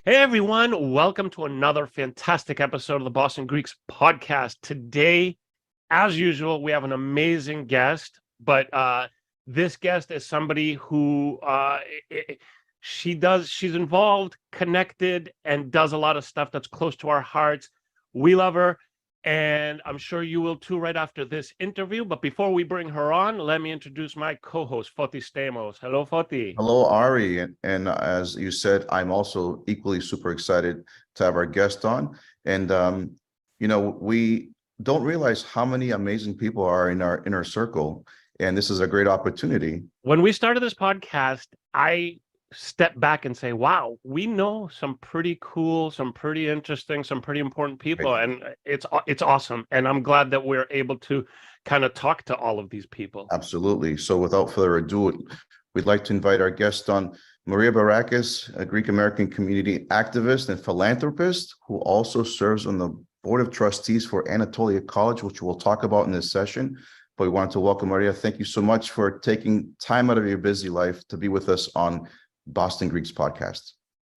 Hey everyone, welcome to another fantastic episode of the Boston Greeks podcast. Today, as usual, we have an amazing guest, but this guest is somebody who she's involved, connected, and does a lot of stuff that's close to our hearts. We love her, and I'm sure you will too right after this interview. But before we bring her on, let me introduce my co-host, Fotis Stamos. Hello, Foti. Hello, Ari. And as you said, I'm also equally super excited to have our guest on. And, we don't realize how many amazing people are in our inner circle. And this is a great opportunity. When we started this podcast, I step back and say, wow, we know some pretty cool, some pretty interesting, some pretty important people. Right. And it's awesome. And I'm glad that we're able to kind of talk to all of these people. Absolutely. So without further ado, we'd like to invite our guest on, Maria Behrakis, a Greek-American community activist and philanthropist who also serves on the Board of Trustees for Anatolia College, which we'll talk about in this session. But we wanted to welcome Maria. Thank you so much for taking time out of your busy life to be with us on Boston Greeks podcast.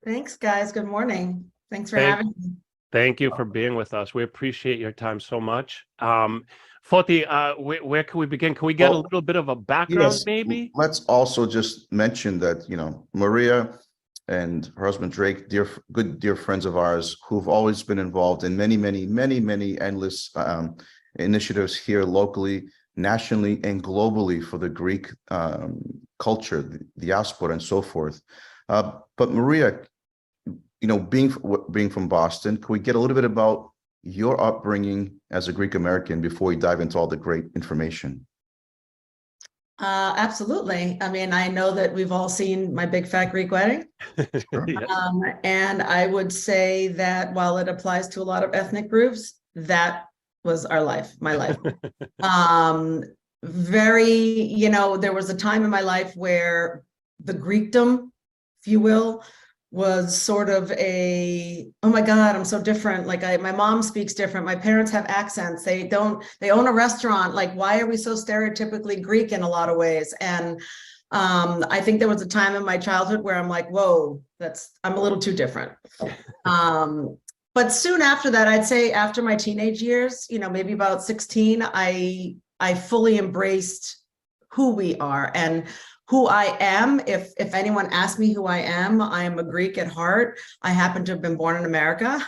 Thanks, guys. Good morning. Thanks for having me. Thank you for being with us. We appreciate your time so much. Foti, where can we begin? Can we get a little bit of a background, maybe? Let's also just mention that, Maria and her husband, Drake, dear friends of ours who've always been involved in many endless initiatives here locally, nationally, and globally for the Greek culture, the diaspora, and so forth. But Maria, being from Boston, can we get a little bit about your upbringing as a Greek American before we dive into all the great information? Absolutely. I mean, I know that we've all seen My Big Fat Greek Wedding. Sure. Yes. And I would say that while it applies to a lot of ethnic groups, that was our life, my life. There was a time in my life where the Greekdom, if you will, was sort of oh my God, I'm so different. Like my mom speaks different. My parents have accents. They own a restaurant. Like, why are we so stereotypically Greek in a lot of ways? And I think there was a time in my childhood where I'm like, whoa, I'm a little too different. But soon after that, I'd say after my teenage years, maybe about 16, I fully embraced who we are and who I am. If anyone asks me who I am a Greek at heart. I happen to have been born in America.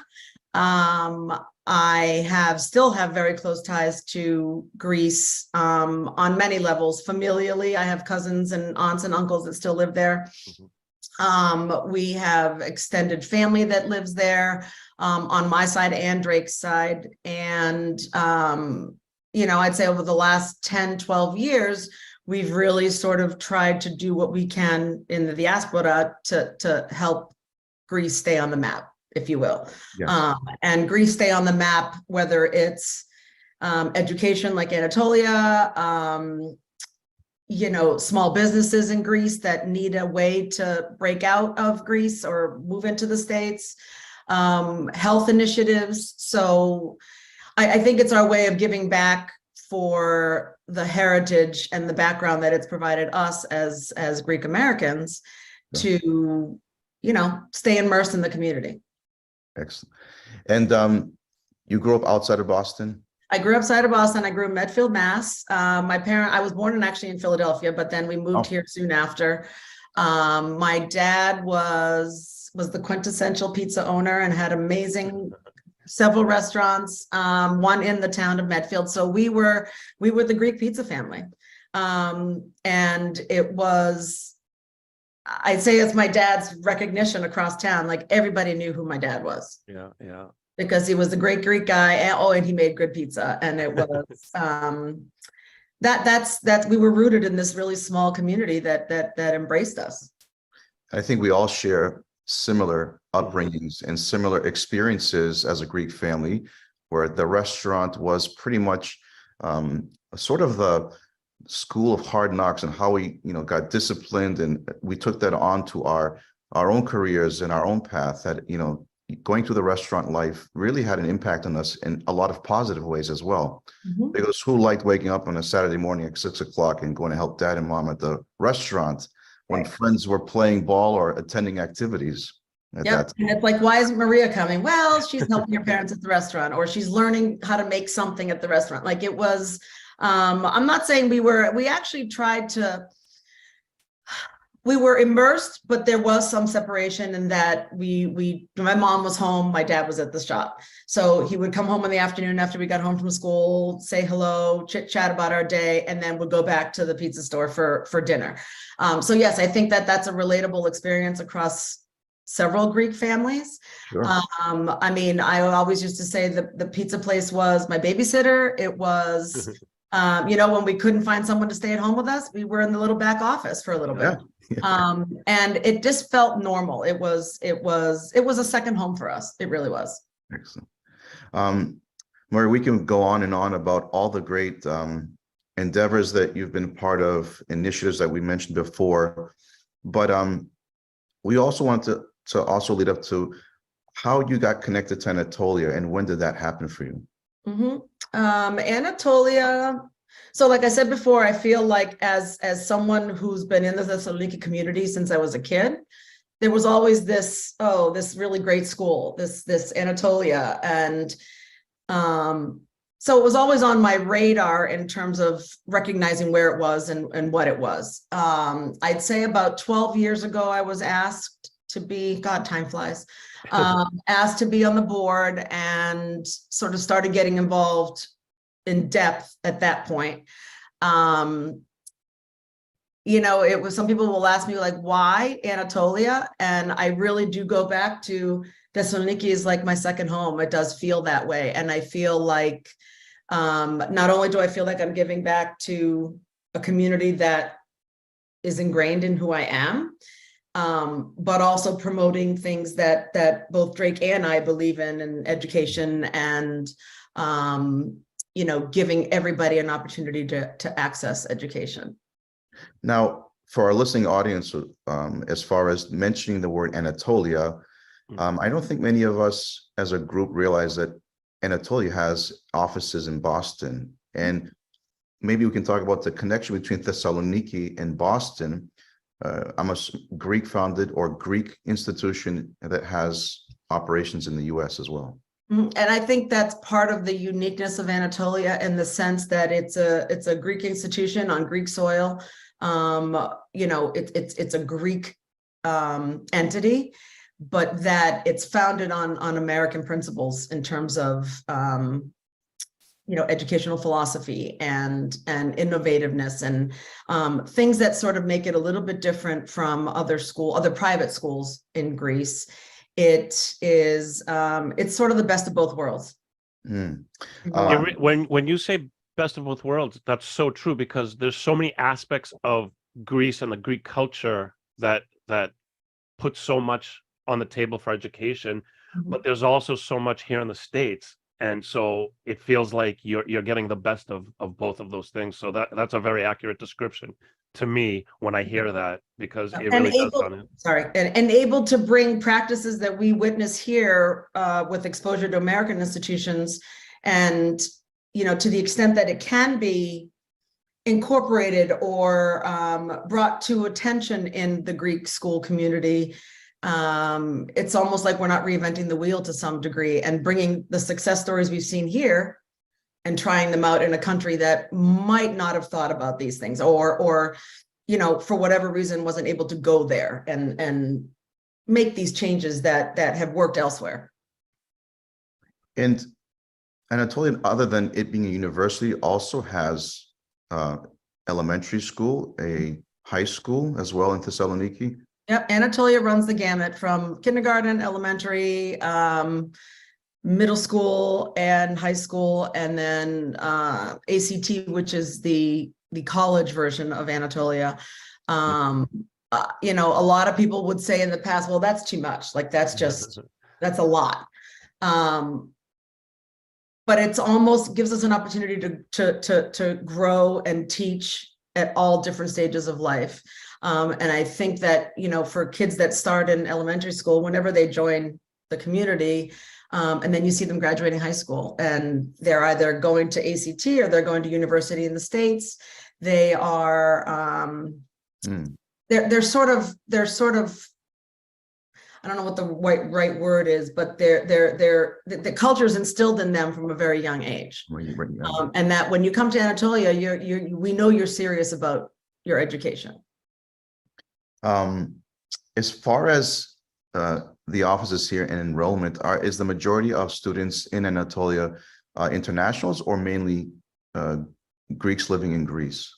I still have very close ties to Greece on many levels. Familially, I have cousins and aunts and uncles that still live there. We have extended family that lives there on my side and Drake's side. And, I'd say over the last 10, 12 years, we've really sort of tried to do what we can in the diaspora to help Greece stay on the map, if you will. Yes. And Greece stay on the map, whether it's education like Anatolia, small businesses in Greece that need a way to break out of Greece or move into the States, health initiatives. So I think it's our way of giving back for the heritage and the background that it's provided us as Greek Americans to, stay immersed in the community. Excellent. And you grew up outside of Boston? I grew up outside of Boston. I grew up in Medfield, Mass. I was born actually in Philadelphia, but then we moved here soon after. My dad was the quintessential pizza owner and had several restaurants, one in the town of Medfield. So we were the Greek pizza family. And it was, I'd say it's my dad's recognition across town. Like everybody knew who my dad was. Yeah. Because he was a great Greek guy. And he made good pizza. And it was, we were rooted in this really small community that embraced us. I think we all share similar upbringings and similar experiences as a Greek family, where the restaurant was pretty much sort of the school of hard knocks and how we, got disciplined, and we took that on to our own careers and our own path. That going through the restaurant life really had an impact on us in a lot of positive ways as well. Mm-hmm. Because who liked waking up on a Saturday morning at 6 o'clock and going to help dad and mom at the restaurant? when Right. friends were playing ball or attending activities at Yep. that time. And it's like, why isn't Maria coming? Well, she's helping her parents at the restaurant, or she's learning how to make something at the restaurant. Like it was, I'm not saying we actually tried to, we were immersed, but there was some separation in that my mom was home, my dad was at the shop. So he would come home in the afternoon after we got home from school, say hello, chit chat about our day, and then would go back to the pizza store for dinner. So yes, I think that's a relatable experience across several Greek families. Sure. I mean, I always used to say the pizza place was my babysitter. It was, when we couldn't find someone to stay at home with us, we were in the little back office for a little bit. And it just felt normal. It was a second home for us. It really was. Excellent. Maria, we can go on and on about all the great endeavors that you've been part of, initiatives that we mentioned before, but we also want to also lead up to how you got connected to Anatolia and when did that happen for you? Anatolia. So like I said before, I feel like as someone who's been in the Thessaloniki community since I was a kid, there was always this really great school, this Anatolia. And so it was always on my radar in terms of recognizing where it was and what it was. I'd say about 12 years ago, I was asked to be, God, time flies, asked to be on the board and sort of started getting involved in depth at that point. It was, some people will ask me like, why Anatolia? And I really do go back to Thessaloniki is like my second home. It does feel that way. And I feel like, not only do I feel like I'm giving back to a community that is ingrained in who I am, but also promoting things that both Drake and I believe in education and, giving everybody an opportunity to access education. Now, for our listening audience, as far as mentioning the word Anatolia, I don't think many of us as a group realize that Anatolia has offices in Boston. And maybe we can talk about the connection between Thessaloniki and Boston. I'm a Greek founded or Greek institution that has operations in the US as well. And I think that's part of the uniqueness of Anatolia in the sense that it's a Greek institution on Greek soil. It's a Greek entity, but that it's founded on American principles in terms of educational philosophy and innovativeness and things that sort of make it a little bit different from other private schools in Greece. It is it's sort of the best of both worlds. When you say best of both worlds, that's so true, because there's so many aspects of Greece and the Greek culture that put so much on the table for education, but there's also so much here in the States, and so it feels like you're getting the best of both of those things. So that's a very accurate description to me when I hear that, because it really does sound it. And able to bring practices that we witness here with exposure to American institutions, and to the extent that it can be incorporated or brought to attention in the Greek school community. It's almost like we're not reinventing the wheel to some degree, and bringing the success stories we've seen here and trying them out in a country that might not have thought about these things, or for whatever reason wasn't able to go there and make these changes that have worked elsewhere. And Anatolia, other than it being a university, also has elementary school, a high school as well in Thessaloniki. Yep, Anatolia runs the gamut from kindergarten, elementary, middle school, and high school, and then ACT, which is the college version of Anatolia. A lot of people would say in the past, well, that's too much. Like that's a lot. But it's almost gives us an opportunity to grow and teach at all different stages of life. And I think that, for kids that start in elementary school, whenever they join the community, and then you see them graduating high school, and they're either going to ACT or they're going to university in the States, they are they're sort of I don't know what the right word is, but the culture is instilled in them from a very young age. And that when you come to Anatolia, we know you're serious about your education. As far as the offices here and enrollment, is the majority of students in Anatolia internationals or mainly Greeks living in Greece?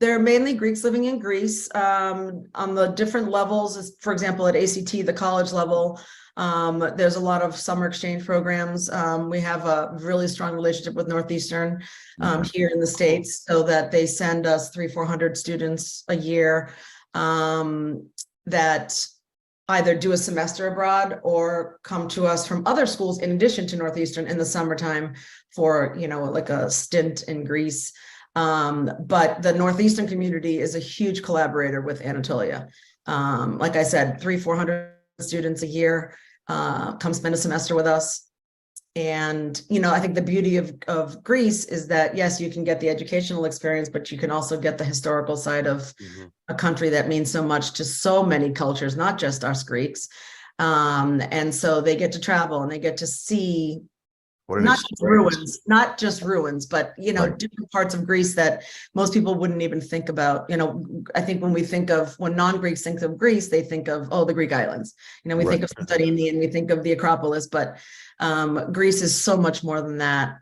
They're mainly Greeks living in Greece. On the different levels, for example, at ACT, the college level, there's a lot of summer exchange programs. We have a really strong relationship with Northeastern here in the States, so that they send us 300-400 students a year that either do a semester abroad or come to us from other schools in addition to Northeastern in the summertime for, like a stint in Greece. But the Northeastern community is a huge collaborator with Anatolia. Like I said, 300-400 students a year come spend a semester with us. And, I think the beauty of Greece is that, yes, you can get the educational experience, but you can also get the historical side of a country that means so much to so many cultures, not just us Greeks. And so they get to travel and they get to see not just ruins, but, different parts of Greece that most people wouldn't even think about. I think when non-Greeks think of Greece, they think of, the Greek islands. We think of Santorini and we think of the Acropolis, but Greece is so much more than that.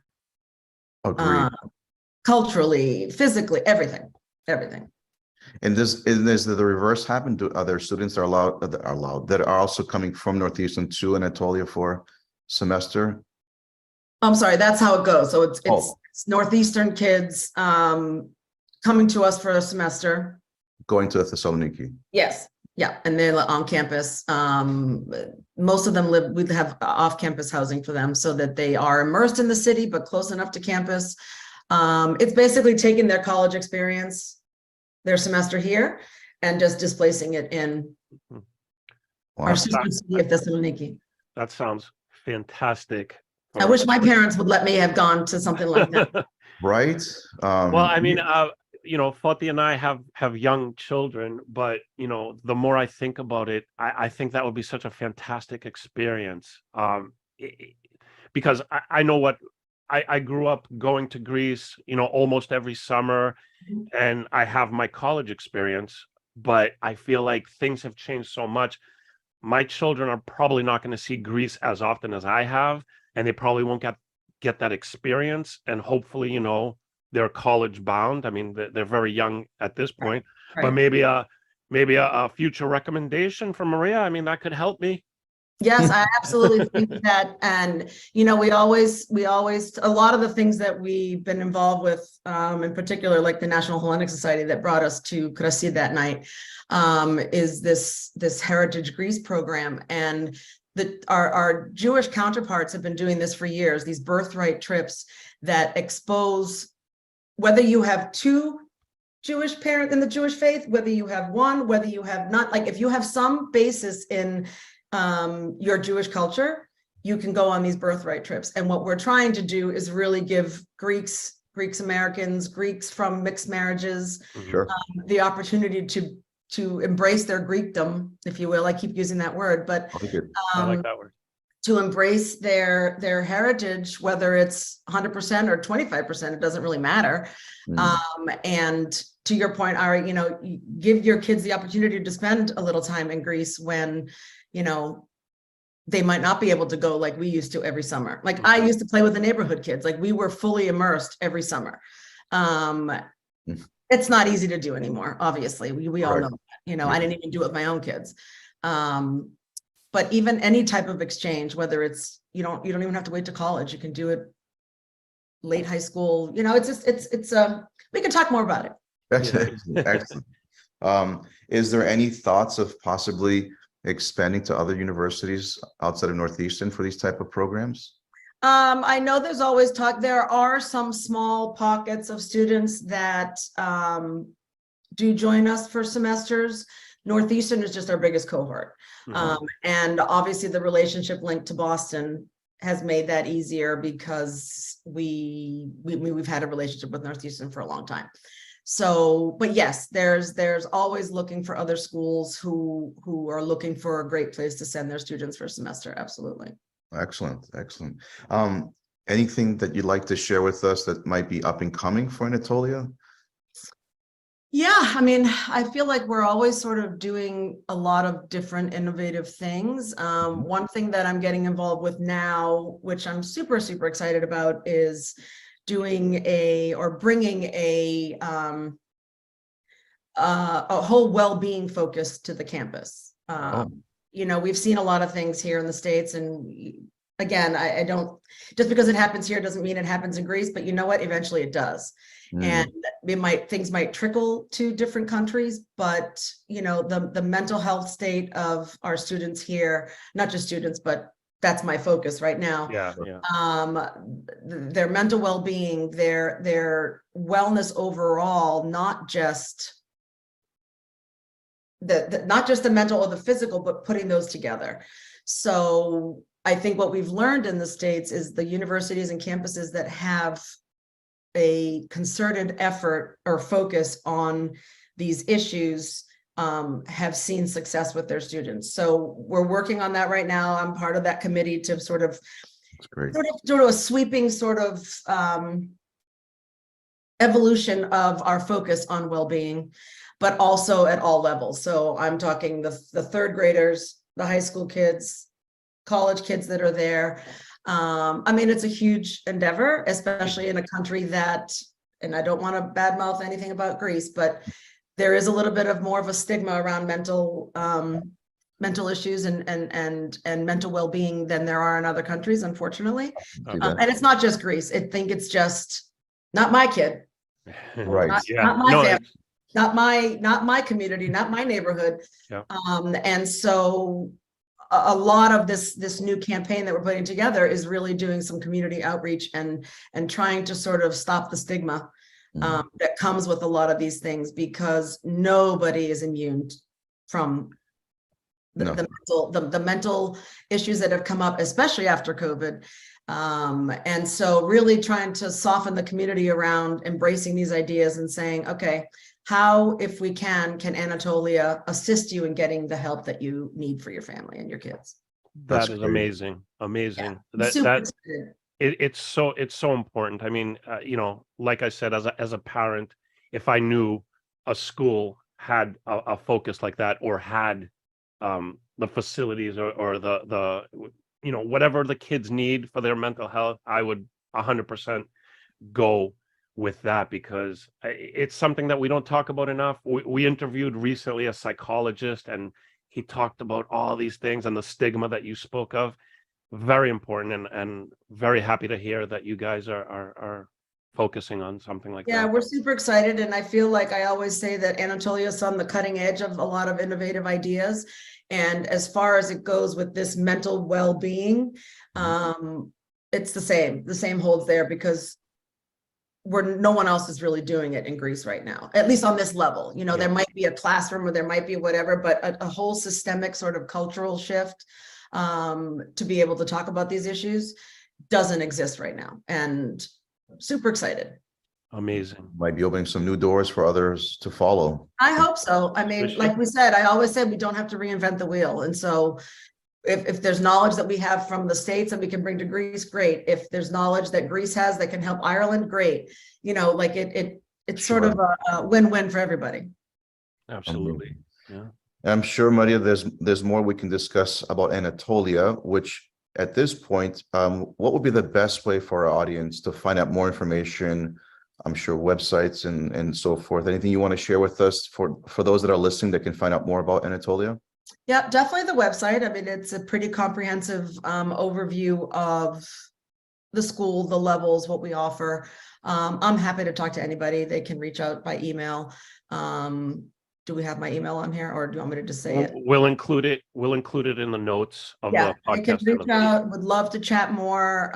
Culturally, physically, everything. And does the reverse happen? Do other students that are also coming from Northeastern to Anatolia for semester? I'm sorry, that's how it goes. So it's Northeastern kids coming to us for a semester. Going to Thessaloniki. Yes. Yeah. And they're on campus. Most of them we have off-campus housing for them so that they are immersed in the city, but close enough to campus. It's basically taking their college experience, their semester here, and just displacing it in our sister city of Thessaloniki. That sounds fantastic. I wish my parents would let me have gone to something like that. Right. Well, I mean, Foti and I have young children, but the more I think about it, I think that would be such a fantastic experience. Because I know what I grew up going to Greece, almost every summer, and I have my college experience, but I feel like things have changed so much. My children are probably not going to see Greece as often as I have, and they probably won't get that experience. And hopefully, they're college bound. I mean, they're very young at this point, but maybe a future recommendation from Maria. I mean, that could help me. Yes, I absolutely think that. And, we always, a lot of the things that we've been involved with, in particular, like the National Hellenic Society that brought us to Krasi that night, is this Heritage Greece program. And our Jewish counterparts have been doing this for years, these birthright trips that expose whether you have two Jewish parents in the Jewish faith, whether you have one, whether you have not, like if you have some basis in your Jewish culture, you can go on these birthright trips. And what we're trying to do is really give Greeks Americans, Greeks from mixed marriages, the opportunity to embrace their Greekdom, if you will. I keep using that word, but I like that word. To embrace their heritage, whether it's 100% or 25%, it doesn't really matter. And to your point, Ari, give your kids the opportunity to spend a little time in Greece when, they might not be able to go like we used to every summer. Like I used to play with the neighborhood kids, like we were fully immersed every summer. It's not easy to do anymore. Obviously, we all know that. I didn't even do it with my own kids. But even any type of exchange, whether it's you don't even have to wait to college. You can do it late high school. It's we can talk more about it. Excellent. Is there any thoughts of possibly expanding to other universities outside of Northeastern for these type of programs? I know there's always talk. There are some small pockets of students that do join us for semesters. Northeastern is just our biggest cohort. And obviously the relationship linked to Boston has made that easier because we've had a relationship with Northeastern for a long time. So, but yes, there's always looking for other schools who are looking for a great place to send their students for a semester. Absolutely. Excellent, excellent. Anything that you'd like to share with us that might be up and coming for Anatolia? Yeah, I mean, I feel like we're always sort of doing a lot of different innovative things. One thing that I'm getting involved with now, which I'm super, super excited about, is doing bringing a whole well-being focus to the campus. You know, we've seen a lot of things here in the States, and again, I don't, just because it happens here doesn't mean it happens in Greece, but you know what? Eventually it does. And things might trickle to different countries, but you know, the mental health state of our students here, not just students, but that's my focus right now. Their mental well-being, their wellness overall, not just the mental or the physical, but putting those together. So I think what we've learned in the States is the universities and campuses that have a concerted effort or focus on these issues have seen success with their students. So we're working on that right now. I'm part of that committee to sort of a sweeping sort of evolution of our focus on well-being, but also at all levels. So I'm talking the third graders, the high school kids, college kids that are there. I mean, it's a huge endeavor, especially in a country that, and I don't want to badmouth anything about Greece, but there is a little bit of more of a stigma around mental issues and mental well-being than there are in other countries, unfortunately. And it's not just Greece. I think it's just not my kid, right? Not my family, not my community, not my neighborhood. And so a lot of this new campaign that we're putting together is really doing some community outreach and trying to sort of stop the stigma that comes with a lot of these things, because nobody is immune from the mental issues that have come up, especially after COVID. And so really trying to soften the community around embracing these ideas and saying, okay, how, if we can Anatolia assist you in getting the help that you need for your family and your kids? That is amazing. Amazing. Yeah, it's so important. I mean, you know, like I said, as a parent, if I knew a school had a focus like that, or had the facilities or the you know, whatever the kids need for their mental health, I would 100% go with that, because it's something that we don't talk about enough. We interviewed recently a psychologist, and he talked about all these things and the stigma that you spoke of. Very important, and very happy to hear that you guys are focusing on something like that. Yeah, we're super excited, and I feel like I always say that Anatolia is on the cutting edge of a lot of innovative ideas. And as far as it goes with this mental well-being, it's the same holds there, because no one else is really doing it in Greece right now, at least on this level. You know, there might be a classroom or there might be whatever, but a whole systemic sort of cultural shift to be able to talk about these issues doesn't exist right now. And super excited. Amazing. Might be opening some new doors for others to follow. I hope so. I mean, like we said, I always said, we don't have to reinvent the wheel. And so if there's knowledge that we have from the States that we can bring to Greece, great. If there's knowledge that Greece has that can help Ireland, great. You know, like it's sort of a win-win for everybody. Absolutely. Yeah. I'm sure, Maria, there's more we can discuss about Anatolia, which at this point, what would be the best way for our audience to find out more information? I'm sure websites and so forth. Anything you want to share with us for those that are listening that can find out more about Anatolia? Yeah, definitely the website. I mean, it's a pretty comprehensive overview of the school, the levels, what we offer. I'm happy to talk to anybody. They can reach out by email. Do we have my email on here, or do you want me to just say it? We'll include it. We'll include it in the notes of the podcast. I can reach out. Would love to chat more.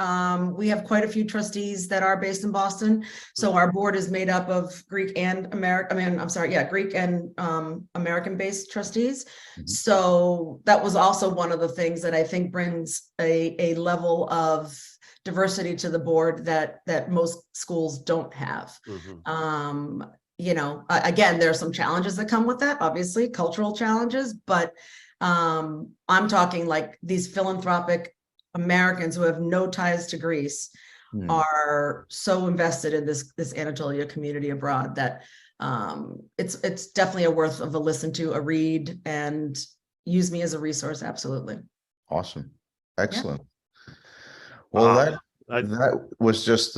We have quite a few trustees that are based in Boston, so our board is made up of Greek and Greek and American-based trustees. So that was also one of the things that I think brings a level of diversity to the board that most schools don't have. again, there are some challenges that come with that, obviously, cultural challenges, but I'm talking like these philanthropic Americans who have no ties to Greece are so invested in this Anatolia community abroad that it's definitely a worth of a listen to, a read, and use me as a resource. Absolutely. Awesome. Excellent. Yeah. Well, that was just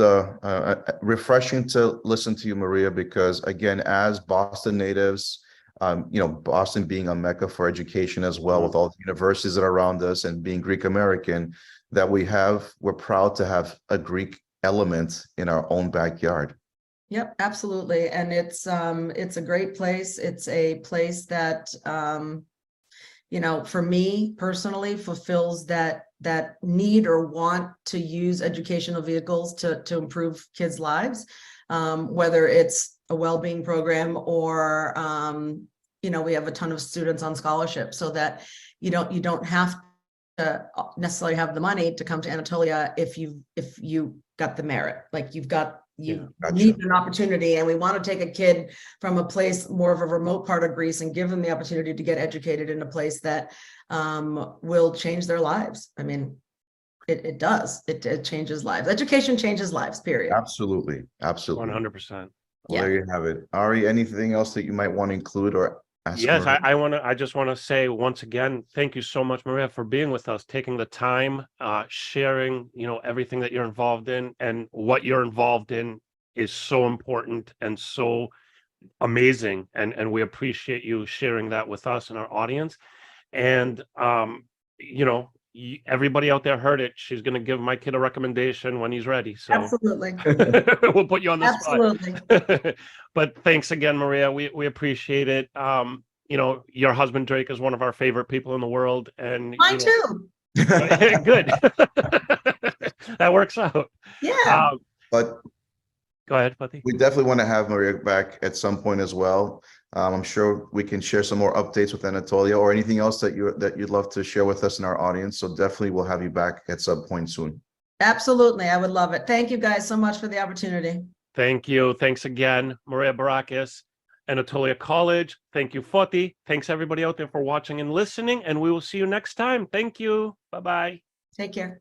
refreshing to listen to you, Maria, because again, as Boston natives, Boston being a mecca for education as well, with all the universities that are around us, and being Greek American, that we're proud to have a Greek element in our own backyard. Yep, absolutely. And it's a great place. It's a place that, for me personally, fulfills that need or want to use educational vehicles to improve kids' lives, whether it's a well-being program or, we have a ton of students on scholarship, so that you don't have to necessarily have the money to come to Anatolia if you got the merit, like you need an opportunity, and we want to take a kid from a place more of a remote part of Greece and give them the opportunity to get educated in a place that will change their lives. I mean, it does. It changes lives. Education changes lives, period. Absolutely. 100%. Well, there you have it. Ari, anything else that you might want to include or ask? Yes, I just want to say once again, thank you so much, Maria, for being with us, taking the time, sharing, everything that you're involved in, and what you're involved in is so important and so amazing. And we appreciate you sharing that with us and our audience. And, everybody out there heard it. She's going to give my kid a recommendation when he's ready. So absolutely. We'll put you on the spot. But thanks again, Maria. We appreciate it. Your husband Drake is one of our favorite people in the world, and mine too. Good. That works out. Yeah. But go ahead, Pati. We definitely want to have Maria back at some point as well. I'm sure we can share some more updates with Anatolia or anything else that you'd love to share with us in our audience. So definitely we'll have you back at some point soon. Absolutely. I would love it. Thank you guys so much for the opportunity. Thank you. Thanks again, Maria Behrakis, Anatolia College. Thank you, Foti. Thanks everybody out there for watching and listening, and we will see you next time. Thank you. Bye-bye. Take care.